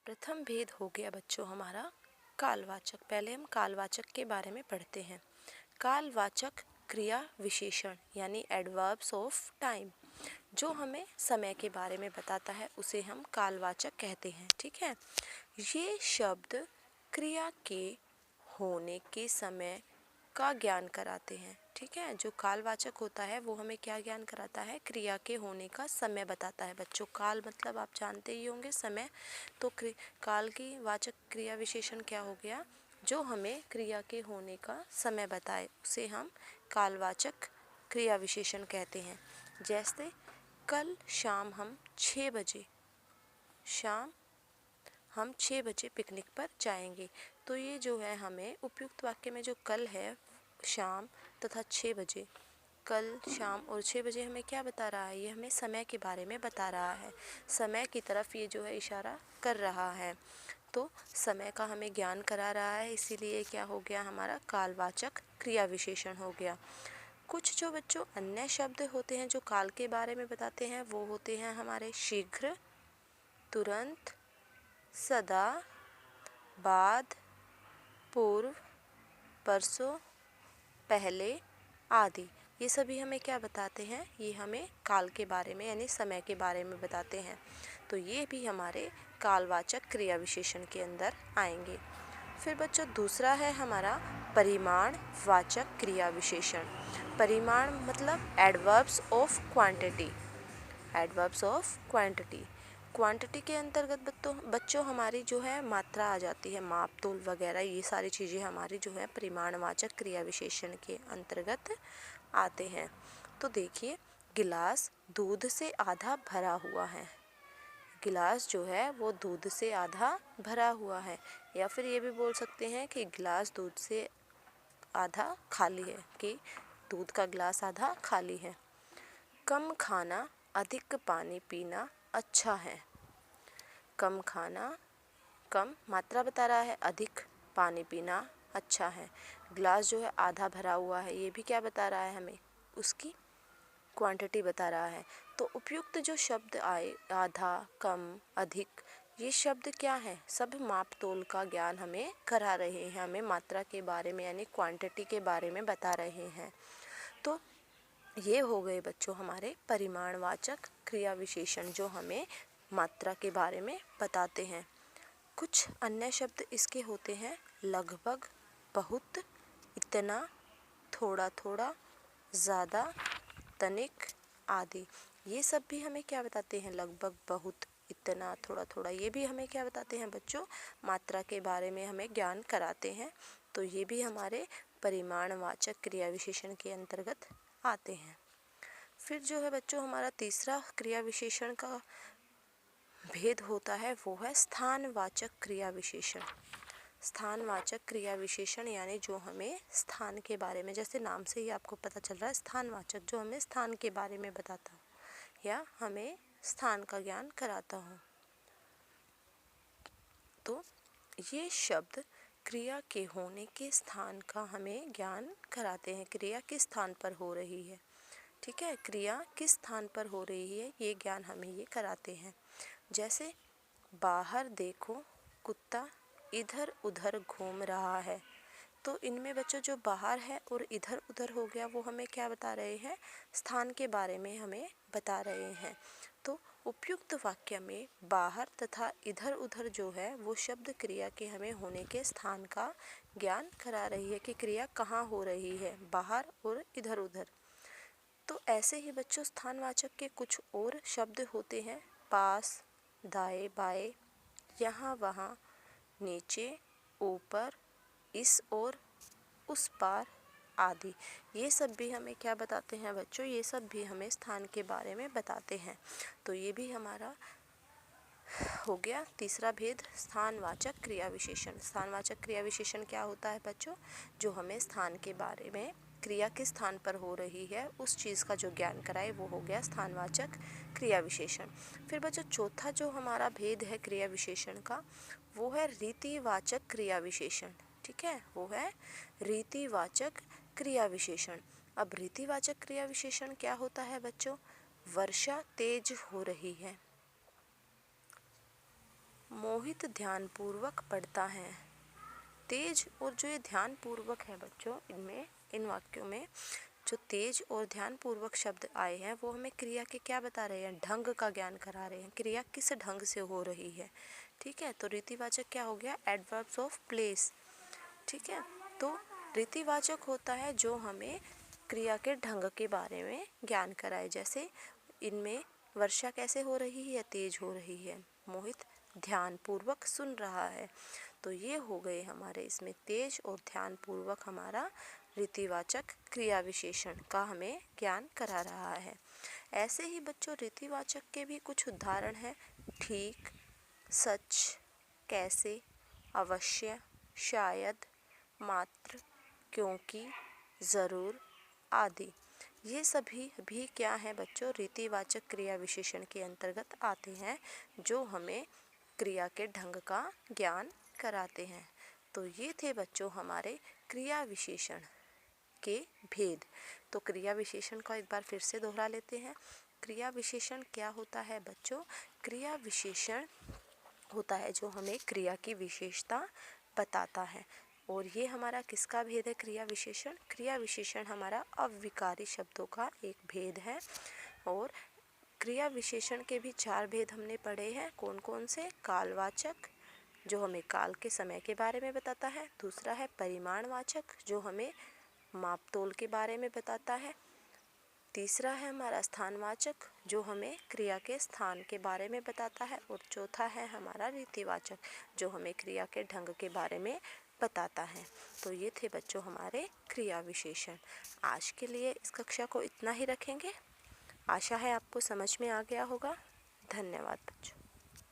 प्रथम भेद हो गया बच्चों हमारा कालवाचक। पहले हम कालवाचक के बारे में पढ़ते हैं। कालवाचक क्रिया विशेषण यानी एडवर्ब्स ऑफ टाइम, जो हमें समय के बारे में बताता है उसे हम कालवाचक कहते हैं। ठीक है, ये शब्द क्रिया के होने के समय का ज्ञान कराते हैं। ठीक है, जो कालवाचक होता है वो हमें क्या ज्ञान कराता है? क्रिया के होने का समय बताता है। बच्चों, काल मतलब आप जानते ही होंगे समय, तो काल की वाचक क्रिया विशेषण क्या हो गया? जो हमें क्रिया के होने का समय बताए उसे हम कालवाचक क्रिया विशेषण कहते हैं। जैसे कल शाम हम 6 बजे पिकनिक पर जाएंगे। तो ये जो है हमें उपयुक्त वाक्य में जो कल है, शाम तथा 6 बजे, कल शाम और 6 बजे हमें क्या बता रहा है? ये हमें समय के बारे में बता रहा है। समय की तरफ ये जो है इशारा कर रहा है, तो समय का हमें ज्ञान करा रहा है, इसीलिए क्या हो गया? हमारा कालवाचक क्रिया विशेषण हो गया। कुछ जो बच्चों अन्य शब्द होते हैं जो काल के बारे में बताते हैं वो होते हैं हमारे शीघ्र, तुरंत, सदा, बाद, पूर्व, परसों, पहले आदि। ये सभी हमें क्या बताते हैं? ये हमें काल के बारे में यानी समय के बारे में बताते हैं। तो ये भी हमारे कालवाचक क्रिया विशेषण के अंदर आएंगे। फिर बच्चों दूसरा है हमारा परिमाण वाचक क्रिया विशेषण। परिमाण मतलब adverbs of quantity. Adverbs of quantity, quantity के अंतर्गत बच्चों हमारी जो है मात्रा आ जाती है, माप तोल वगैरह, ये सारी चीज़ें हमारी जो है परिमाणवाचक क्रिया विशेषण के अंतर्गत आते हैं। तो देखिए, गिलास दूध से आधा भरा हुआ है। गिलास जो है वो दूध से आधा भरा हुआ है, या फिर ये भी बोल सकते हैं कि गिलास दूध से आधा खाली है, कि दूध का गिलास आधा खाली है। कम खाना अधिक पानी पीना अच्छा है। कम खाना, कम मात्रा बता रहा है, अधिक पानी पीना अच्छा है। गिलास जो है आधा भरा हुआ है, ये भी क्या बता रहा है? हमें उसकी क्वांटिटी बता रहा है। तो उपयुक्त जो शब्द आए, आधा, कम, अधिक, ये शब्द क्या है? सब माप तोल का ज्ञान हमें करा रहे हैं, हमें मात्रा के बारे में यानी क्वांटिटी के बारे में बता रहे हैं। तो ये हो गए बच्चों हमारे परिमाणवाचक क्रिया विशेषण जो हमें मात्रा के बारे में बताते हैं। कुछ अन्य शब्द इसके होते हैं लगभग, बहुत, इतना, थोड़ा थोड़ा, ज़्यादा, तनिक आदि। ये सब भी हमें क्या बताते हैं? लगभग, बहुत, इतना, थोड़ा थोड़ा, ये भी हमें क्या बताते हैं बच्चों? मात्रा के बारे में हमें ज्ञान कराते हैं। तो ये भी हमारे परिमाणवाचक क्रिया विशेषण के अंतर्गत आते हैं। फिर जो है बच्चों हमारा तीसरा क्रिया विशेषण का भेद होता है वो है स्थानवाचक क्रिया विशेषण। स्थानवाचक क्रिया विशेषण यानी जो हमें स्थान के बारे में, जैसे नाम से ही आपको पता चल रहा है स्थानवाचक, जो हमें स्थान के बारे में बताता हो या हमें स्थान का ज्ञान कराता हो। तो ये शब्द क्रिया के होने के स्थान का हमें ज्ञान कराते हैं, क्रिया किस स्थान पर हो रही है। ठीक है, क्रिया किस स्थान पर हो रही है ये ज्ञान हमें ये कराते हैं। जैसे बाहर देखो, कुत्ता इधर उधर घूम रहा है। तो इनमें बच्चों जो बाहर है और इधर उधर हो गया वो हमें क्या बता रहे हैं? स्थान के बारे में हमें बता रहे हैं। तो उपयुक्त वाक्य में बाहर तथा इधर उधर जो है वो शब्द क्रिया के हमें होने के स्थान का ज्ञान करा रही है कि क्रिया कहाँ हो रही है, बाहर और इधर उधर। तो ऐसे ही बच्चों स्थानवाचक के कुछ और शब्द होते हैं पास, दाएं बाएं, यहाँ वहाँ, नीचे, ऊपर, इस ओर, उस पार आदि। ये सब भी हमें क्या बताते हैं बच्चों? ये सब भी हमें स्थान के बारे में बताते हैं। तो ये भी हमारा हो गया तीसरा भेद, स्थानवाचक क्रिया विशेषण। स्थानवाचक क्रिया विशेषण क्या होता है बच्चों? जो हमें स्थान के बारे में, क्रिया किस स्थान पर हो रही है उस चीज़ का जो ज्ञान कराए वो हो गया स्थानवाचक क्रिया विशेषण। फिर बच्चों चौथा जो हमारा भेद है क्रिया विशेषण का वो है रीतिवाचक क्रिया विशेषण। ठीक है, वो है रीतिवाचक क्रिया विशेषण। अब रीतिवाचक क्रिया विशेषण क्या होता है बच्चों? वर्षा तेज हो रही है। मोहित ध्यानपूर्वक पढ़ता है। तेज और जो ये ध्यानपूर्वक है बच्चों, इनमें इन वाक्यों में जो तेज और ध्यानपूर्वक शब्द आए हैं वो हमें क्रिया के क्या बता रहे हैं, ढंग का ज्ञान करा रहे हैं, क्रिया किस ढंग से हो रही है। ठीक है, तो रीतिवाचक क्या हो गया, एडवर्ब्स ऑफ प्लेस। ठीक है, तो रीतिवाचक होता है जो हमें क्रिया के ढंग के बारे में ज्ञान कराए। जैसे इनमें वर्षा कैसे हो रही है, तेज हो रही है। मोहित ध्यानपूर्वक सुन रहा है। तो ये हो गए हमारे इसमें तेज और ध्यानपूर्वक हमारा रीतिवाचक क्रिया विशेषण का हमें ज्ञान करा रहा है। ऐसे ही बच्चों रीतिवाचक के भी कुछ उदाहरण हैं, ठीक, सच, कैसे, अवश्य, शायद, मात्र, क्योंकि, ज़रूर आदि। ये सभी भी क्या है बच्चों, रीतिवाचक क्रिया विशेषण के अंतर्गत आते हैं जो हमें क्रिया के ढंग का ज्ञान कराते हैं। तो ये थे बच्चों हमारे क्रिया विशेषण के भेद। तो क्रिया विशेषण का एक बार फिर से दोहरा लेते हैं। क्रिया विशेषण क्या होता है बच्चों, क्रिया विशेषण होता है जो हमें क्रिया की विशेषता बताता है। और ये हमारा किसका भेद है, क्रिया विशेषण, क्रिया विशेषण हमारा अविकारी शब्दों का एक भेद है। और क्रिया विशेषण के भी 4 भेद हमने पढ़े हैं, कौन कौन से, कालवाचक जो हमें काल के समय के बारे में बताता है, दूसरा है परिमाणवाचक जो हमें मापतोल के बारे में बताता है, तीसरा है हमारा स्थानवाचक जो हमें क्रिया के स्थान के बारे में बताता है, और चौथा है हमारा रीतिवाचक जो हमें क्रिया के ढंग के बारे में बताता है। तो ये थे बच्चों हमारे क्रिया विशेषण। आज के लिए इस कक्षा को इतना ही रखेंगे। आशा है आपको समझ में आ गया होगा। धन्यवाद बच्चों।